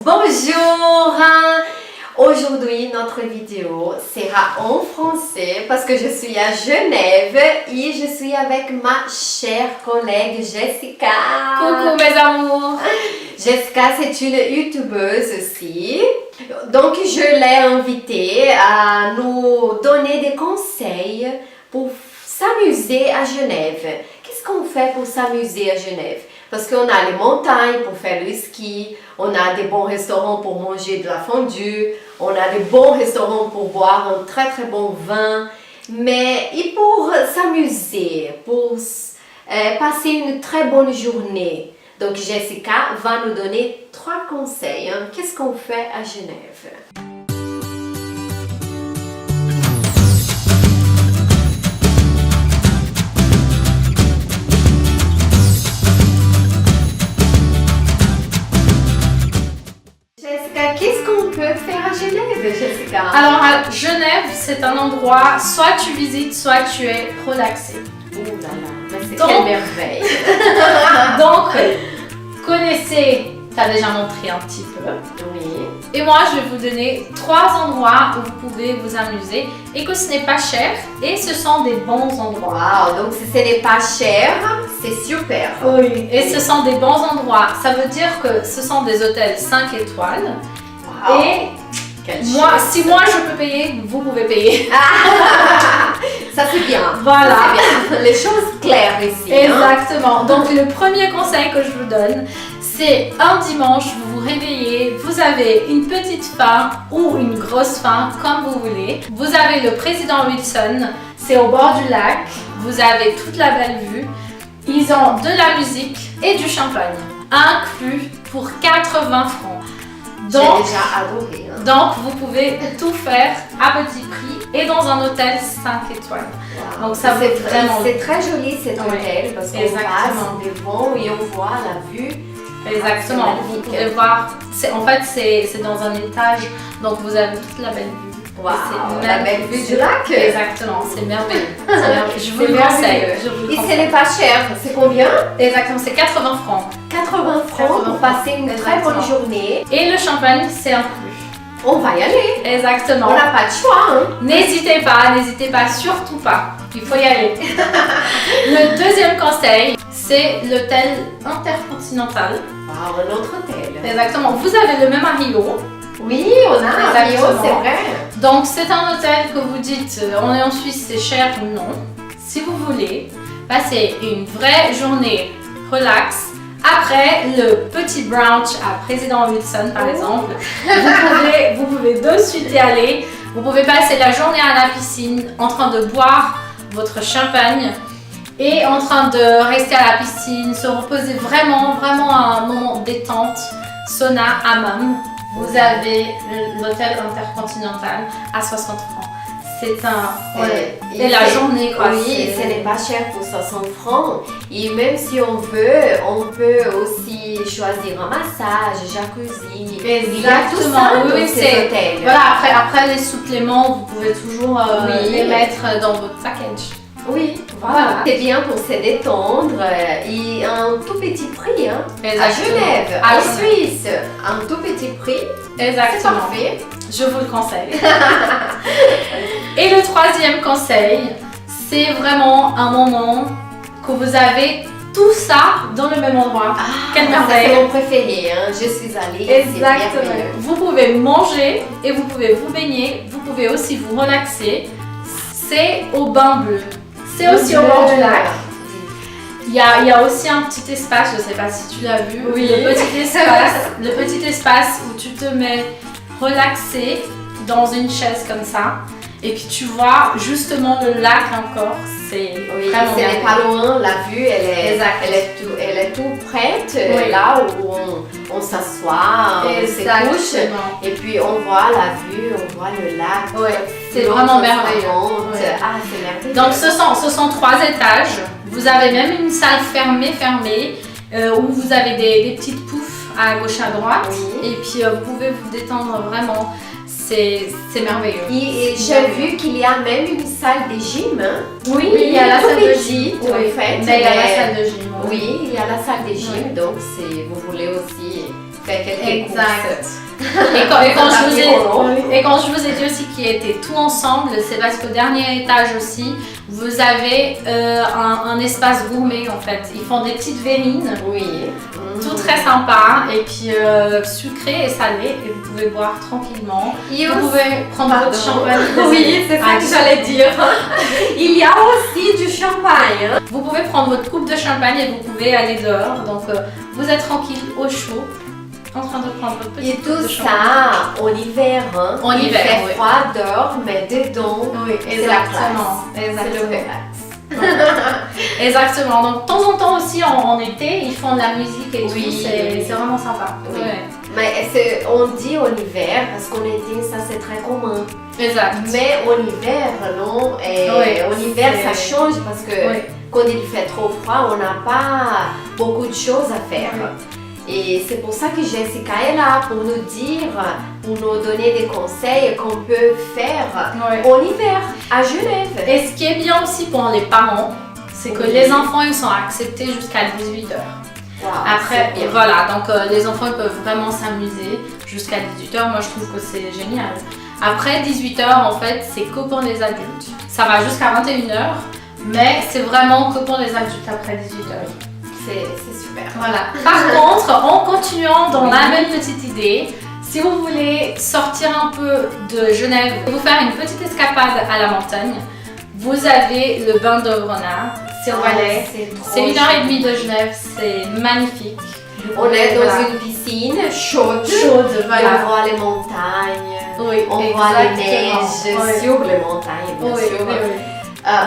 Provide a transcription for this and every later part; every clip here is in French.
Bonjour! Aujourd'hui, notre vidéo sera en français parce que je suis à Genève et je suis avec ma chère collègue Jessica. Coucou mes amours! Jessica, c'est une youtubeuse aussi. Donc, je l'ai invitée à nous donner des conseils pour s'amuser à Genève. Qu'est-ce qu'on fait pour s'amuser à Genève? Parce qu'on a les montagnes pour faire le ski, on a des bons restaurants pour manger de la fondue, on a des bons restaurants pour boire un très très bon vin, mais et pour s'amuser, pour passer une très bonne journée. Donc Jessica va nous donner 3 conseils. Qu'est-ce qu'on fait à Genève? Qu'est-ce qu'on peut faire à Genève, Jessica? Alors à Genève, c'est un endroit, soit tu visites, soit tu es relaxé. Oh là là, c'est quelle merveille! Donc, connaissez, tu as déjà montré un petit peu. Oui. Et moi, je vais vous donner 3 endroits où vous pouvez vous amuser et que ce n'est pas cher et ce sont des bons endroits. Wow, donc si ce n'est pas cher, c'est super. Oui, et ce sont des bons endroits. Ça veut dire que ce sont des hôtels 5 étoiles. Wow. Et moi, si moi je peux payer, vous pouvez payer. Ça c'est bien. Voilà. C'est bien. Les choses claires ici. Exactement. Donc le premier conseil que je vous donne, c'est un dimanche, vous vous réveillez, vous avez une petite faim ou une grosse faim, comme vous voulez. Vous avez le président Wilson, c'est au bord du lac, vous avez toute la belle vue. Ils ont de la musique et du champagne, inclus pour 80 francs. J'ai déjà adoré. Donc, vous pouvez tout faire à petit prix et dans un hôtel 5 étoiles. Wow. Donc, ça c'est vraiment... C'est très joli cet hôtel parce qu'on Exactement. passe devant et on voit la vue. Exactement. Vous pouvez voir, en fait, c'est dans un étage, donc vous avez toute la belle vue. Wow, la belle vue du lac. Exactement, c'est merveilleux. Je vous le conseille. Et ce n'est pas cher, c'est combien? Exactement, c'est 80 francs. 80 francs pour passer une très bonne journée. Et le champagne, c'est inclus. On va y aller. Exactement. On n'a pas de choix. Hein. N'hésitez pas, surtout pas. Il faut y aller. Le deuxième conseil, c'est l'hôtel Intercontinental. Wow, un autre hôtel. Exactement. Vous avez le même à Rio. Oui, on a un Rio, c'est vrai. Donc, c'est un hôtel que vous dites, on est en Suisse, c'est cher ou non. Si vous voulez passer une vraie journée relax, après le petit brunch à Président Wilson, par exemple, vous pouvez de suite y aller. Vous pouvez passer la journée à la piscine en train de boire votre champagne et en train de rester à la piscine, se reposer vraiment à un moment détente, sauna, hammam. Vous avez l'hôtel Intercontinental à 60 francs. C'est un... et la journée, quoi. Oui, ce n'est pas cher pour 60 francs. Et même si on veut, on peut aussi choisir un massage, jacuzzi. Exactement, oui, c'est... Voilà, après les suppléments, vous pouvez toujours les mettre dans votre package. Oui, voilà. C'est bien pour se détendre et un tout petit prix hein, à Genève, en Suisse. Un tout petit prix. Exactement. C'est parfait. Je vous le conseille. Et le troisième conseil, c'est vraiment un moment que vous avez tout ça dans le même endroit. Quelle merveille! C'est mon préféré, hein. Je suis allée. Exactement. Vous pouvez manger et vous pouvez vous baigner. Vous pouvez aussi vous relaxer. C'est au bain bleu. C'est aussi au bord du lac. Il y a aussi un petit espace, je ne sais pas si tu l'as vu, oui. le petit espace où tu te mets relaxé dans une chaise comme ça et puis tu vois justement le lac encore. C'est vraiment ce n'est pas loin, la vue elle est tout prête, là où on s'assoit, on se couche et puis on voit la vue, on voit le lac. C'est vraiment merveilleux. Ah, c'est merveilleux. Donc ce sont 3 étages. Vous avez même une salle fermée où vous avez des petites poufs à gauche à droite et puis vous pouvez vous détendre vraiment. C'est merveilleux. Et j'ai vu qu'il y a même une salle de gym. Oui, il y a la salle de gym. En fait. Mais il y a la salle de gym. Oui, il y a la salle de gym. Donc, si vous voulez aussi faire quelques Exact. courses. Et quand je vous ai dit aussi qu'ils étaient tous ensemble, c'est parce qu'au dernier étage aussi, vous avez un espace gourmet en fait. Ils font des petites verrines, Oui. tout très sympa, et puis sucré et salé, et vous pouvez boire tranquillement. Vous pouvez prendre votre champagne. Oui, c'est ça que j'allais dire. Il y a aussi du champagne. Hein. Vous pouvez prendre votre coupe de champagne et vous pouvez aller dehors. Donc vous êtes tranquille, au chaud, en train de prendre votre petite Et coupe tout de champagne. ça en hiver. Hein. En Il hiver, fait oui. froid dehors, mais dedans, Oui, c'est la classe. C'est le Exactement. relax. Exactement. Donc de temps en temps aussi en été, ils font de la musique et Oui, tout. C'est vraiment sympa. Oui. Ouais. Mais on dit en hiver, parce qu'en été, ça c'est très commun. Exact. Mais en hiver, non. Et Oui, en hiver, ça c'est- change parce que Oui. quand il fait trop froid, on n'a pas beaucoup de choses à faire. Et c'est pour ça que Jessica est là pour nous dire, pour nous donner des conseils qu'on peut faire Ouais. en hiver à Genève. Et ce qui est bien aussi pour les parents, c'est que Oui. les enfants ils sont acceptés jusqu'à 18h. Wow, Après, c'est bien. voilà, donc les enfants ils peuvent vraiment s'amuser jusqu'à 18h. Moi je trouve que c'est génial. Après 18h, en fait, c'est que pour les adultes. Ça va jusqu'à 21h, mais c'est vraiment que pour les adultes après 18h. C'est super. Voilà. Par contre, en continuant dans Oui. la même petite idée, si vous voulez sortir un peu de Genève et vous faire une petite escapade à la montagne, vous avez le bain de Renard, c'est au Valais. C'est 1h30 de Genève, c'est magnifique. On est dans Voilà. une piscine chaude. Chaude, Et voilà. on voit les montagnes. Oui, On voit les exactement. neiges Oui. sur les montagnes, bien Oui, sûr. oui, oui.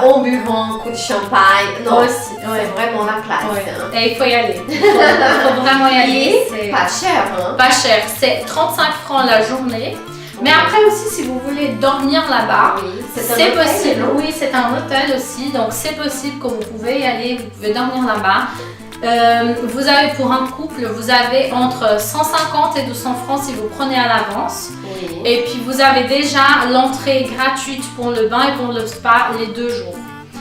En buvant un coup de champagne. Non, Aussi, c'est ouais. vraiment la classe. Ouais. Hein. Et il faut y aller. Il faut vraiment y aller. Et C'est pas cher. Hein. pas cher. C'est 35 francs la journée. Mais après aussi, si vous voulez dormir là-bas, Oui, c'est un hôtel, possible. non? Oui, c'est un hôtel aussi. Donc c'est possible que vous pouvez y aller, vous pouvez dormir là-bas. Vous avez pour un couple, vous avez entre 150 et 200 francs si vous prenez à l'avance. Oui. Et puis vous avez déjà l'entrée gratuite pour le bain et pour le spa les 2 jours.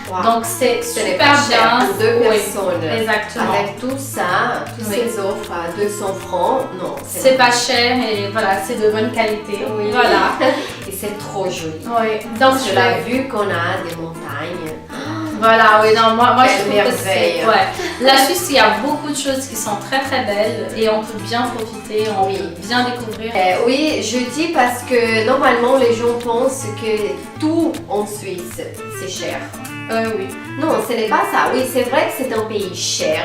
Wow. Donc c'est Ce n'est super pas cher bien. pour deux Oui, personnes. exactement. Avec tout ça, toutes Oui. ces offres à 200 francs, non. C'est pas cher et voilà, c'est de bonne qualité. Oui. Voilà. Et c'est trop joli. Oui. Donc Parce je que la vais- vue qu'on a des montagnes. Voilà, oui, non, moi je Quelle trouve que c'est. merveille. Ouais. La Suisse, il y a beaucoup de choses qui sont très très belles et on peut bien profiter, on Oui. peut bien découvrir. Oui, je dis parce que normalement les gens pensent que tout en Suisse c'est cher. Oui. Non, ce n'est pas ça. Oui, c'est vrai que c'est un pays cher,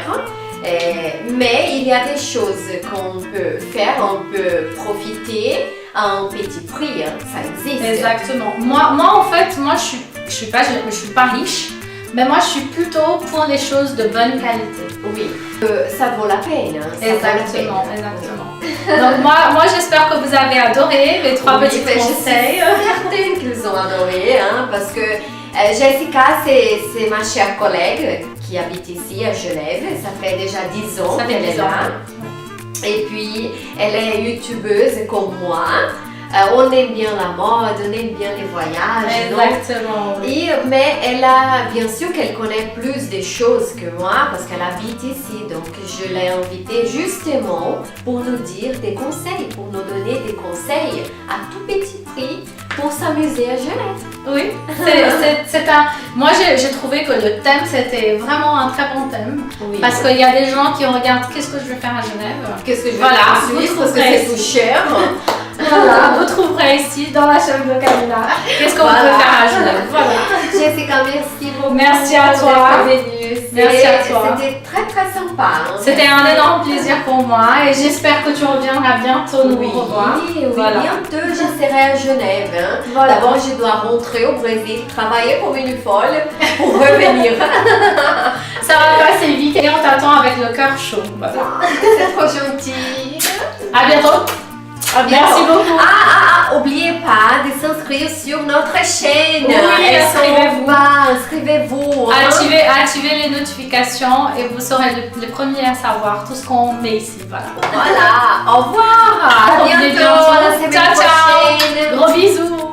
mais il y a des choses qu'on peut faire, on peut profiter à un petit prix. Hein. Ça existe. Exactement. Moi en fait, je suis pas riche, mais moi je suis plutôt pour les choses de bonne qualité. Oui, ça vaut la peine. Hein. Ça vaut la Exactement, peine. exactement. Donc moi j'espère que vous avez adoré mes 3 Oui, petits mais je suis conseils. certaine qu'ils ont adoré, hein, parce que Jessica, c'est ma chère collègue qui habite ici à Genève. Ça fait déjà 10 ans Ça fait qu'elle 10 est ans. là. Et puis, elle est youtubeuse comme moi. On aime bien la mode, on aime bien les voyages. non? Exactement. Oui. Mais elle a, bien sûr qu'elle connaît plus des choses que moi parce qu'elle habite ici. Donc je l'ai invitée justement pour nous dire des conseils, pour nous donner des conseils à tout petit prix pour s'amuser à Genève. Oui, c'est un. Moi, j'ai trouvé que le thème c'était vraiment un très bon thème Oui. parce qu'il y a des gens qui regardent qu'est-ce que je vais faire à Genève. Qu'est-ce que je vais Voilà, faire en vous Suisse parce que trouverez c'est tout cher. Voilà, vous trouverez ici dans la chaîne de Camilla qu'est-ce qu'on Voilà. peut faire à Genève. Voilà. Jessica, merci beaucoup. Merci à toi. d'être venue. Merci à toi. C'était très très sympa. Hein. C'était un énorme plaisir pour moi et j'espère que tu reviendras bientôt nous Oui, revoir. oui, Voilà. bientôt je serai à Genève. Hein. Voilà. D'abord, je dois rentrer au Brésil, travailler comme une folle pour revenir. Ça va passer vite et on t'attend avec le cœur chaud. Voilà. C'est trop gentil. À bientôt. À bientôt. Merci beaucoup. Oubliez pas de s'inscrire sur notre chaîne. Oui, Elles sont inscrivez-vous. bas, inscrivez-vous. hein. Activez les notifications et vous serez les premiers à savoir tout ce qu'on met ici. Voilà. Voilà, au revoir. À Au bientôt. bientôt. À la semaine Ciao, ciao. prochaine. Gros bisous.